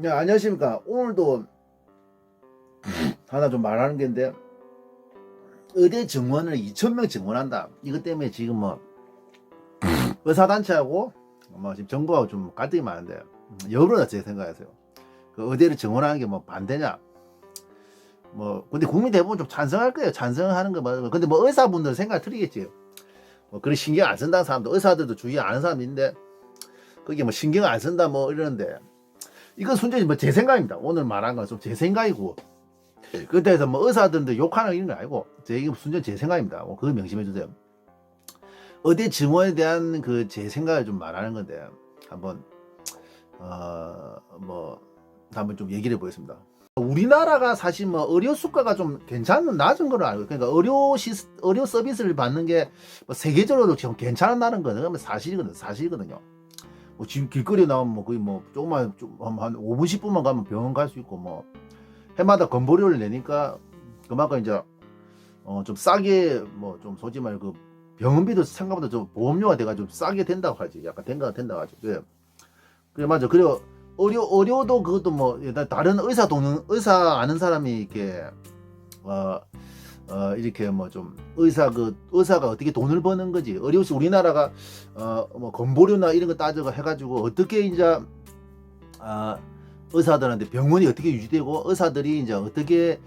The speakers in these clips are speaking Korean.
네, 안녕하십니까. 오늘도 하나 좀 말하는 게인데, 의대 정원을 2,000명 정원한다. 이것 때문에 지금 뭐 의사단체하고 뭐 지금 정부하고 좀 갈등이 많은데, 여러분 어떻게 생각하세요? 그 의대를 정원하는 게 뭐 반대냐? 뭐 근데 국민 대부분 좀 찬성할 거예요. 찬성하는 거 뭐. 근데 뭐 의사분들 생각 틀리겠지. 뭐 그런 신경 안 쓴다는 사람도, 의사들도 주의 안 하는 사람이 있는데, 그게 뭐 신경 안 쓴다 뭐 이러는데, 이건 순전히 뭐 제 생각입니다. 오늘 말한 건 좀 제 생각이고, 그때에서 뭐 의사들도 욕하는 이런 거 아니고, 이게 순전 제 생각입니다. 그거 명심해 주세요. 의대 증원에 대한 그 제 생각을 좀 말하는 건데, 한번 뭐 한번 좀 얘기를 해보겠습니다. 우리나라가 사실 뭐 의료 수가가 좀 괜찮은 낮은 걸로 알고, 그러니까 의료 서비스를 받는 게 뭐 세계적으로도 지금 괜찮은 나라는 거는 사실이거든요. 뭐 지금 길거리에 나오면 뭐 거의 뭐 조금만 한 5분 10분만 가면 병원 갈 수 있고, 뭐 해마다 건보료를 내니까 그만큼 이제 좀 싸게, 뭐 좀 솔직히 말해 그 병원비도 생각보다 좀 보험료가 돼가지고 싸게 된다고 하지. 약간 된다고 하지. 그래 맞아. 그리고 의료도 그것도 뭐 다른 의사 아는 사람이 이렇게 이렇게 뭐 좀 의사가 어떻게 돈을 버는 거지. 우리나라가 뭐 건보료나 이런 거 따져가 해가지고 어떻게 이제 의사들한테 병원이 어떻게 유지되고, 의사들이 이제 어떻게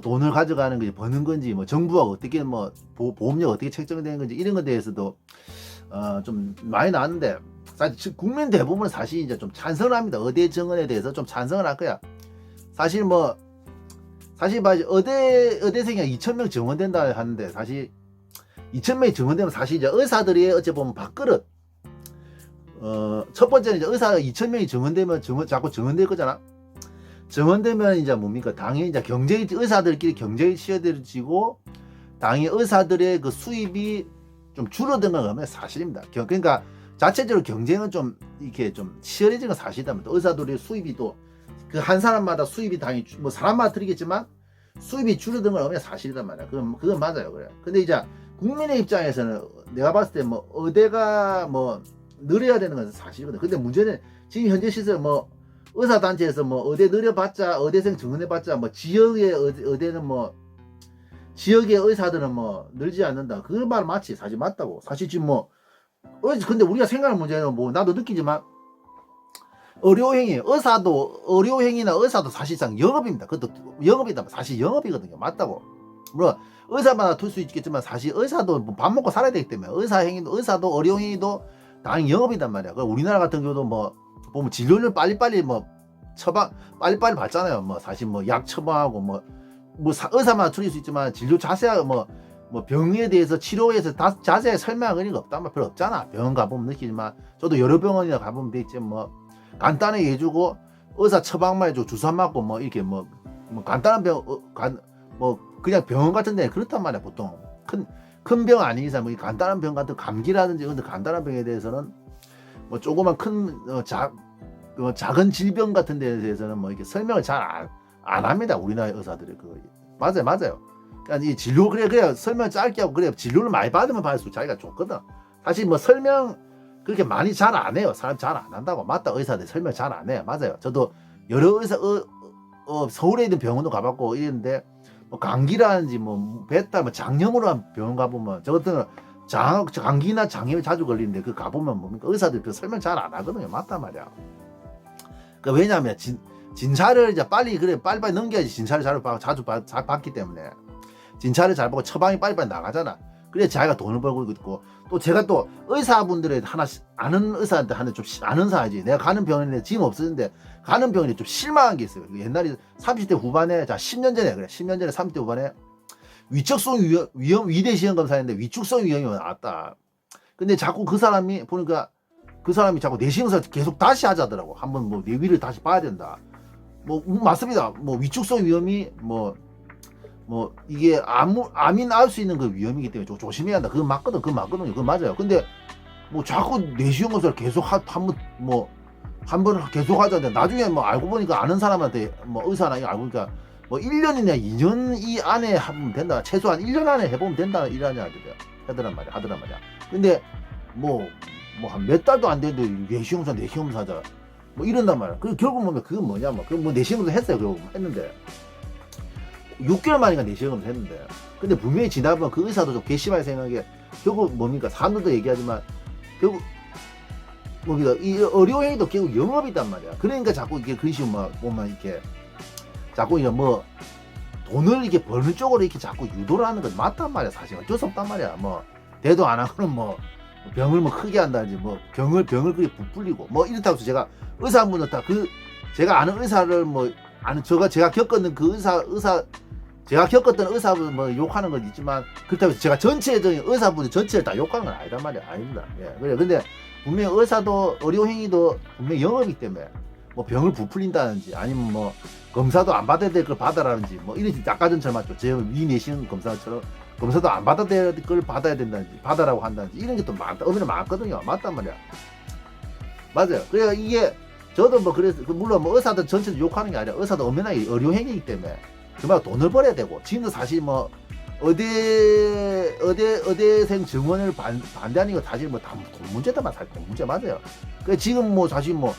돈을 가져가는 건지, 버는 건지, 뭐 정부가 어떻게 뭐 보험료가 어떻게 책정되는 건지, 이런 것에 대해서도 좀 많이 나왔는데, 사실 국민 대부분은 사실 이제 좀 찬성을 합니다. 의대 정원에 대해서 좀 찬성을 할 거야. 사실 의대생이 2,000명 정원된다 하는데, 사실 2,000명이 정원되면 사실 이제 의사들이 어찌 보면 밥그릇, 첫 번째는 이제 의사가 2,000명이 정원되면 자꾸 정원될 거잖아. 정원되면 이제 뭡니까? 당연히 이제 의사들끼리 경쟁이 치열해지고, 당연히 의사들의 그 수입이 좀 줄어드는 건 사실입니다. 그러니까 자체적으로 경쟁은 좀 이렇게 좀 치열해지는 건 사실이다. 의사들의 수입이 또 그 한 사람마다 수입이 당연히 뭐 사람마다 틀리겠지만 수입이 줄어드는 건 사실이란 말이야. 그건 맞아요. 그래. 근데 이제 국민의 입장에서는 내가 봤을 때 뭐 의대가 뭐 늘어야 되는 건 사실이거든. 근데 문제는 지금 현재 시설 뭐 의사단체에서 뭐 의대 늘려봤자, 의대생 증원해봤자 뭐 지역의 의대는 뭐 지역의 의사들은 뭐 늘지 않는다. 그 말 맞지? 사실 맞다고. 사실 지금 뭐 근데 우리가 생각하는 문제는 뭐 나도 느끼지만, 의료행위나 의사도 사실상 영업입니다. 그것도 영업이다. 사실 영업이거든요. 맞다고. 물론 의사마다 틀 수 있겠지만, 사실 의사도 뭐 밥 먹고 살아야 되기 때문에 의사도 의료행위도 당연히 영업이단 말이야. 우리나라 같은 경우도 뭐 보면 진료를 빨리빨리 뭐 빨리빨리 받잖아요. 뭐 사실 뭐 약 처방하고 뭐 의사마다 틀릴 수 있지만, 진료 자세하게 뭐 병에 대해서 치료에서 자세히 설명하는 게 없단 말 별로 없잖아. 병원 가보면 느끼지만, 저도 여러 병원이나 가보면 되겠지. 뭐 간단하게 해주고 의사 처방만 해주고 주사 맞고 뭐 이렇게 뭐 간단한 뭐 그냥 병원 같은 데 그렇단 말이야. 보통 큰 병 아닌 이상 뭐 간단한 병 같은 감기라든지 이런 간단한 병에 대해서는 뭐 조그만 작은 질병 같은 데에 대해서는 뭐 이렇게 설명을 잘 안 합니다. 우리나라 의사들이. 맞아요. 그러니까 이 진료 그래 설명 짧게 하고, 그래 진료를 많이 받으면 받을수록 자기가 좋거든. 사실 뭐 설명 그렇게 많이 잘 안 해요. 사람 잘 안 한다고. 맞다. 의사들 설명 잘 안 해요. 맞아요. 저도 여러 의사 서울에 있는 병원도 가봤고 이랬는데, 뭐 감기라든지 뭐 배탈 뭐 장염으로 한 병원 가보면, 저 같은 감기나 장염이 자주 걸리는데 그 가보면 뭡니까? 의사들 그 설명 잘 안 하거든요. 맞단 말이야. 그 왜냐하면 진찰을 이제 빨리 넘겨야지. 진찰을 자주 받기 때문에 진찰을 잘 보고 처방이 빨리빨리 나가잖아. 그래 자기가 돈을 벌고 있고, 또 제가 또 의사분들의 아는 의사한테 좀 아는 사이지. 내가 가는 병원에 지금 없었는데 가는 병원에 좀 실망한 게 있어요. 옛날에 30대 후반에 10년 전에 30대 후반에 위축성 위대 시험 검사했는데 위축성 위험이 나왔다. 근데 자꾸 그 사람이 보니까 그 사람이 자꾸 내시경사 계속 다시 하자더라고. 한번 뭐 내위를 다시 봐야 된다. 뭐 맞습니다. 뭐 위축성 위험이 뭐 이게 암이 나올 수 있는 그 위험이기 때문에 조심해야 한다. 그건 맞거든요. 그건 맞아요. 근데 뭐 자꾸 내시경 검사를 계속 한 번 계속 하자는데, 나중에 뭐 알고 보니까 아는 사람한테 뭐 의사나 이거 알고 보니까 뭐 1년이나 2년 이 안에 하면 된다. 최소한 1년 안에 해보면 된다. 이러냐 하더란 말이야. 근데 뭐 한 몇 달도 안 됐는데 내시경사 하자. 뭐 이런단 말이야. 그 결국 보면 그건 뭐냐, 뭐 내시경도 했어요. 결국 했는데 6개월 만인가 내시경을 했는데, 근데 분명히 지나보면 그 의사도 좀 괘씸하게 생각해. 결국 뭡니까, 사람들도 얘기하지만 결국 뭡니까, 이 의료행위도 결국 영업이단 말이야. 그러니까 자꾸 이게 그런 식으로 막 보면 이렇게 자꾸 이제 뭐 돈을 이렇게 버는 쪽으로 이렇게 자꾸 유도를 하는 건 맞단 말이야. 사실 어쩔 수 없단 말이야. 뭐 대도 안 하고는 뭐 병을 뭐 크게 한다든지 뭐 병을 그게 부풀리고 뭐 이렇다고 해서 제가 의사분들 다 그 제가 아는 의사를 뭐 아는 제가 겪었는 그 제가 겪었던 의사분 뭐 욕하는 건 있지만, 그렇다고 해서 제가 전체적인 의사분들 전체를 다 욕하는 건 아니단 말이야. 아닙니다. 예. 그래. 근데 분명히 의사도 의료행위도 분명히 영업이기 때문에 뭐 병을 부풀린다든지 아니면 뭐 검사도 안 받아야 될 걸 받아라든지 뭐 이런 아까 전처럼 맞죠. 제 위 내시경 검사처럼 검사도 안 받아야 될 걸 받아야 된다든지 받아라고 한다든지 이런 게 또 엄연히 많거든요. 맞단 말이야. 맞아요. 그래서 이게 저도 뭐 그래서 물론 뭐 의사들 전체도 욕하는 게 아니라 의사도 엄연하게 의료행위이기 때문에 그만 돈을 벌어야 되고, 지금도 사실 뭐 의대생 증원을 반대하는 거 사실 뭐 다 돈 문제다만 사실 돈 문제 맞아요. 그 지금 뭐 사실 뭐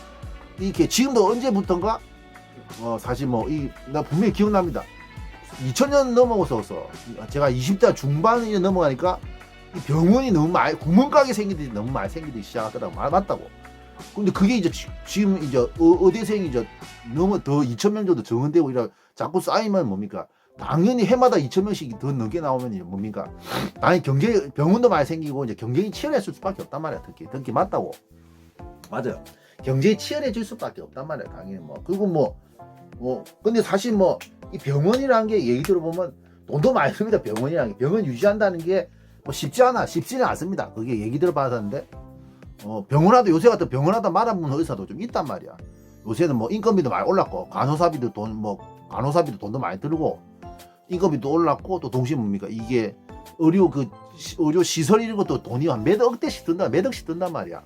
이렇게 지금도 언제부턴가 사실 뭐 나 분명히 기억납니다. 2000년 넘어서 제가 20대 중반이 넘어가니까 이 병원이 너무 많이 구멍가게 생기듯이 너무 많이 생기듯이 시작하더라고. 맞다고. 근데 그게 이제 지금 이제 의대생이 이제 너무 더 2000명 정도 정원되고 이러 자꾸 쌓이면 뭡니까? 당연히 해마다 2000명씩 더 넘게 나오면 뭡니까? 당연히 병원도 많이 생기고 이제 경쟁이 치열해질 수밖에 없단 말이야. 특히 맞다고. 맞아요. 경쟁이 치열해질 수밖에 없단 말이야. 당연히 뭐. 그리고 근데 사실 뭐 이 병원이라는 게 얘기 들어보면 돈도 많이 듭니다. 병원이라는 게. 병원 유지한다는 게 뭐 쉽지는 않습니다. 그게 얘기 들어봤었는데 병원화도 요새 같은 병원화도 말아먹는 의사도 좀 있단 말이야. 요새는 뭐 인건비도 많이 올랐고 간호사비도 돈도 많이 들고 인건비도 올랐고, 또 동시에 뭡니까, 이게 의료 시설 이런 것도 돈이 한 몇 억씩 든단 말이야.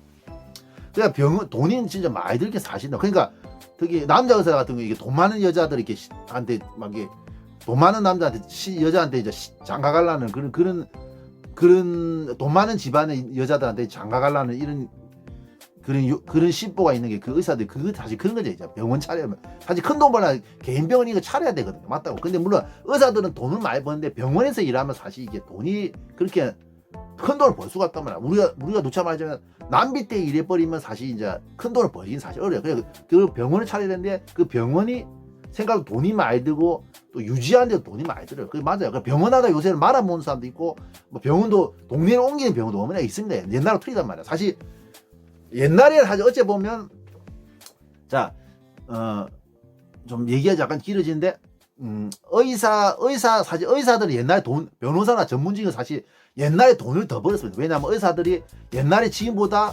그러니까 병원 돈이 진짜 많이 들게 사실은. 그러니까 특히 남자 의사 같은 거 이게 돈 많은 여자들이 이렇게 한테 막 이게 돈 많은 남자한테 여자한테 이제 장가가려는 그런 돈 많은 집안의 여자들한테 장가가려는 이런 그런 신보가 있는 게 그 의사들 사실 그런 거죠. 이제 병원 차려면 사실 큰 돈 벌려 개인 병원 이거 차려야 되거든요. 맞다고. 근데 물론 의사들은 돈을 많이 버는데 병원에서 일하면 사실 이게 돈이 그렇게 큰 돈을 벌 수가 없단 말이야. 우리가 누차 말하자면 남비 때 일해버리면 사실 이제 큰 돈을 벌긴 사실 어려요. 그래서 그 병원을 차려야 되는데 그 병원이 생각보다 돈이 많이 들고 또 유지하는데도 돈이 많이 들어요. 그게 맞아요. 그 병원하다 요새는 말아먹는 사람도 있고 뭐 병원도 동네를 옮기는 병원도 어머나 있습니다. 옛날하고 틀리단 말이야. 사실 옛날에는 사실 어째 보면 좀 얘기하지 약간 길어지는데 사실 의사들이 옛날에 변호사나 전문직은 사실 옛날에 돈을 더 벌었습니다. 왜냐하면 의사들이 옛날에 지금보다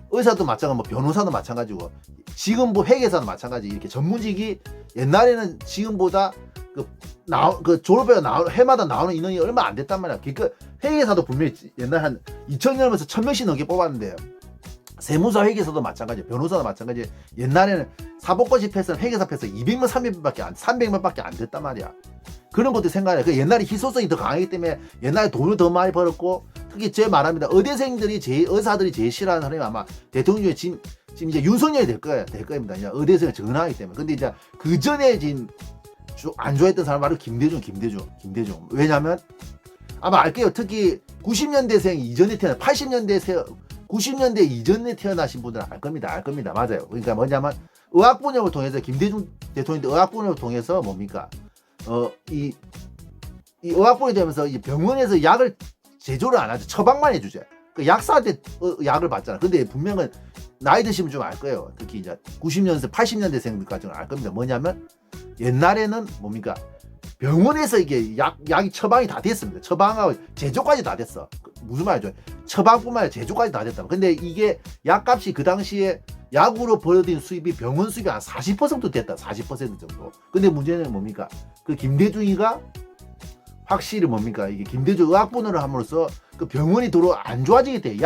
의사도 마찬가지고 뭐 변호사도 마찬가지고 지금 뭐 회계사도 마찬가지 이렇게 전문직이 옛날에는 지금보다 졸업해서 해마다 나오는 인원이 얼마 안 됐단 말이야. 그러니까 회계사도 분명히 옛날 한 2000년에서 1000명씩 넘게 뽑았는데 세무사 회계사도 마찬가지, 변호사도 마찬가지. 옛날에는 사법고시 패스는 회계사 패스 200명, 300명밖에 안 됐단 말이야. 그런 것도 생각해. 그 옛날에 희소성이 더 강하기 때문에 옛날에 돈을 더 많이 벌었고, 특히 제 말합니다. 의사들이 제일 싫어하는 사람이 아마 대통령 지금 이제 윤석열이 될 겁니다. 이제 의대생을 전환하기 때문에. 근데 이제 그 전에 지금 안 좋아했던 사람 바로 김대중. 왜냐면 아마 알게요. 특히 90년대생 이전에 90년대 이전에 태어나신 분들은 알 겁니다. 맞아요. 그러니까 뭐냐면 의학분열을 통해서 김대중 대통령도 의학분열을 통해서 뭡니까? 이 의학분열이 되면서 이 병원에서 약을 제조를 안 하죠. 처방만 해주죠. 그 약사한테 약을 받잖아. 근데 분명은 나이 드시면 좀 알 거예요. 특히 이제 90년대, 80년대생들까지는 알 겁니다. 뭐냐면 옛날에는 뭡니까? 병원에서 이게 약이 처방이 다 됐습니다. 처방하고 제조까지 다 됐어. 무슨 말이죠? 처방뿐만 아니라 제조까지 다 됐다. 근데 이게 약값이 그 당시에 약으로 벌어들인 수입이 병원 수입이 한 40% 됐다. 40% 정도. 근데 문제는 뭡니까? 그 김대중이가 확실히 뭡니까? 이게 김대중 의학분열을 함으로써 그 병원이 도로 안 좋아지게 돼.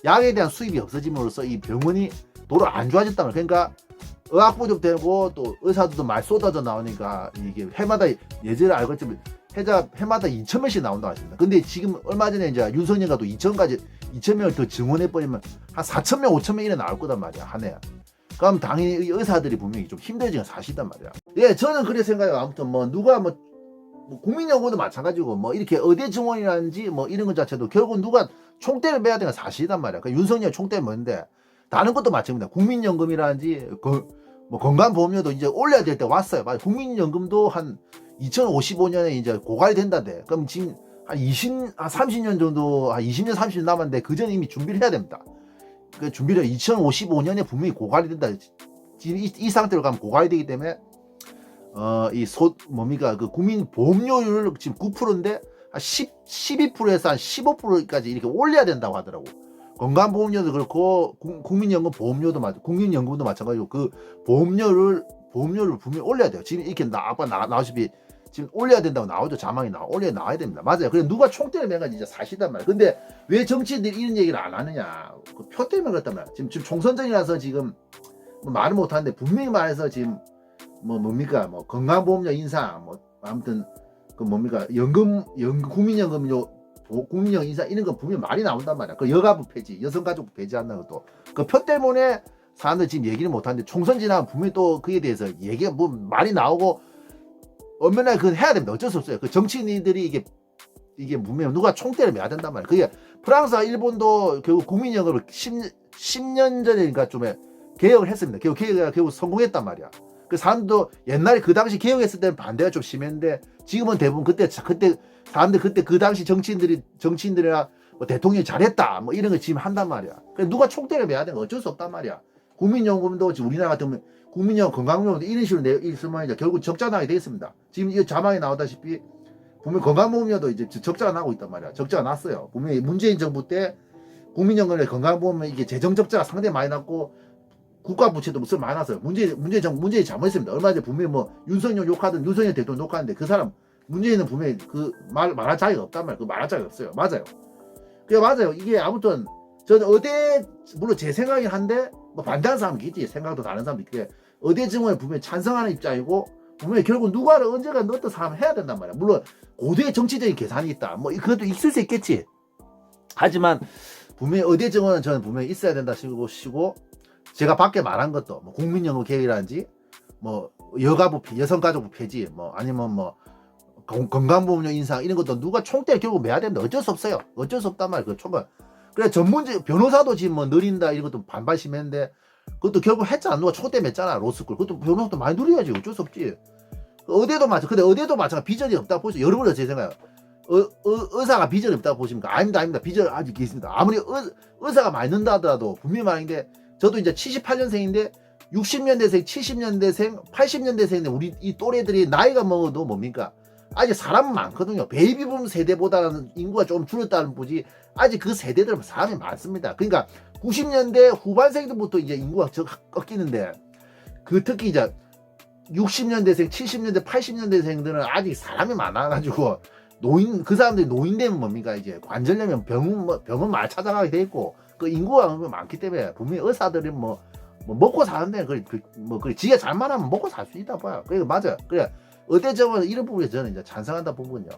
약에 대한 수입이 없어짐으로써 이 병원이 도로 안 좋아졌다는 거예요. 그러니까 의학 부족되고 또 의사들도 많이 쏟아져 나오니까 이게 해마다 예전에 알겠지만 해마다 2,000명씩 나온다고 하십니다. 근데 지금 얼마 전에 이제 윤석열과 또 2,000명을 더 증원해버리면 한 4,000명, 5,000명 이래 나올 거단 말이야, 한 해. 그럼 당연히 이 의사들이 분명히 좀 힘들지는 사실이단 말이야. 예, 저는 그래 생각해요. 아무튼 뭐 누가 뭐 국민연금도 마찬가지고 뭐 이렇게 의대 증원이라든지 뭐 이런 것 자체도 결국 누가 총대를 매야 되는 건 사실이단 말이야. 그 윤석열 총대 뭔데 다른 것도 마찬가지입니다. 국민연금이라든지 뭐 건강보험료도 이제 올려야 될 때 왔어요. 국민연금도 한 2055년에 이제 고갈이 된다대. 그럼 지금 한 30년 정도, 한 20년, 30년 남았는데 그 전에 이미 준비를 해야 됩니다. 그 준비를 2055년에 분명히 고갈이 된다. 지금 이 상태로 가면 고갈이 되기 때문에 뭡니까 그 국민 보험료율 지금 9%인데 한 12%에서 한 15%까지 이렇게 올려야 된다고 하더라고. 건강보험료도 그렇고 국민연금 보험료도 국민연금도 마찬가지고 그 보험료를 분명히 올려야 돼요. 지금 이렇게 아까 나오시피 지금 올려야 된다고 나오죠. 자막이 나와야 됩니다. 맞아요. 그래 누가 총대를 맨가 진짜 사실단 말이야. 근데 왜 정치인들이 이런 얘기를 안 하느냐? 그 표 때문에 그렇단 말이야. 지금 총선전이라서 지금 뭐 말을 못 하는데 분명히 말해서 지금 뭡니까 뭐 건강보험료 인상 뭐 아무튼 그 뭡니까 국민연금 인상 이런 거 분명히 말이 나온단 말이야. 그 여가부 폐지, 여성가족부 폐지한다는 것도 그 표 때문에 사람들 지금 얘기를 못 하는데 총선 지나면 분명히 또 그에 대해서 얘기가 뭐 말이 나오고 얼마나 그건 해야 됩니다. 어쩔 수 없어요. 그 정치인들이 이게 분명히 누가 총대를 매야 된단 말이야. 그게 프랑스와 일본도 결국 국민연금을 10년 전이니까 좀 개혁을 했습니다. 결국 성공했단 말이야. 그 사람도 옛날에 그 당시 개혁했을 때는 반대가 좀 심했는데 지금은 대부분 그때 사람들 그때 그 당시 정치인들이나 뭐 대통령이 잘했다 뭐 이런 거 지금 한단 말이야. 그래서 누가 총대를 매야 되는 거 어쩔 수 없단 말이야. 국민연금도 지금 우리나라 같은 국민연금 건강보험도 이런 식으로 있으면 이제 결국 적자 나게 되겠습니다. 지금 이 자막에 나오다시피 분명 건강보험료도 이제 적자가 나고 있단 말이야. 적자가 났어요. 분명히 문재인 정부 때 국민연금의 건강보험은 이게 재정 적자가 상당히 많이 났고 국가 부채도 무슨 많이 났어요. 문재인이 잘못했습니다. 얼마 전에 분명히 뭐 윤석열 대통령 욕하는데 그 사람 문재인은 분명히 그 말할 자격이 없단 말이에요. 그 말할 자격이 없어요. 맞아요. 그래 맞아요. 이게 아무튼 저는 물론 제 생각이긴 한데 뭐 반대하는 사람이 있지. 생각도 다른 사람도 있게 의대 증원에 분명히 찬성하는 입장이고 분명히 결국 누가를 언제가 어떤 사람을 해야 된단 말이야. 물론 고도의 정치적인 계산이 있다. 뭐 그것도 있을 수 있겠지. 하지만 분명히 의대 증원은 저는 분명히 있어야 된다 시고 제가 밖에 말한 것도 뭐 국민연금 개혁이라든지 뭐 여성가족부 폐지 뭐 아니면 뭐 건강보험료 인상 이런 것도 누가 총대를 결국 매야 된다. 어쩔 수 없어요. 어쩔 수 없단 말이에요. 그 총을. 그래 변호사도 지금 뭐 느린다 이런 것도 반발 심했는데 그것도 결국 했잖아. 누가 총대 맸잖아. 로스쿨. 그것도 변호사도 많이 누려야지. 어쩔 수 없지. 의대도 근데 의대도 마찬가지 비전이 없다고 보시죠. 여러분은 제 생각에 의사가 비전이 없다고 보십니까? 아닙니다. 비전 아직 있습니다. 아무리 의사가 많이 는다 하더라도 분명히 말인데 저도 이제 78년생인데 60년대생, 70년대생, 80년대생인데 우리 이 또래들이 나이가 먹어도 뭡니까? 아직 사람은 많거든요. 베이비붐 세대보다는 인구가 좀 줄었다는 보지 아직 그 세대들은 사람이 많습니다. 그러니까 90년대 후반생들부터 이제 인구가 꺾이는데 그 특히 이제 60년대생, 70년대, 80년대생들은 아직 사람이 많아가지고 그 사람들이 노인 되면 뭡니까? 이제 관절염이면 병원 많이 찾아가게 돼 있고 그 인구가 많기 때문에 분명히 의사들이 뭐 먹고 사는데 지가 잘만 하면 먹고 살 수 있다 봐요. 그러니까 맞아요. 그래 의대적으로 이런 부분에 저는 이제 찬성한다 부분요.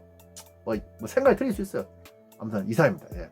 뭐 생각이 틀릴 수 있어요. 아무튼 이상입니다. 예.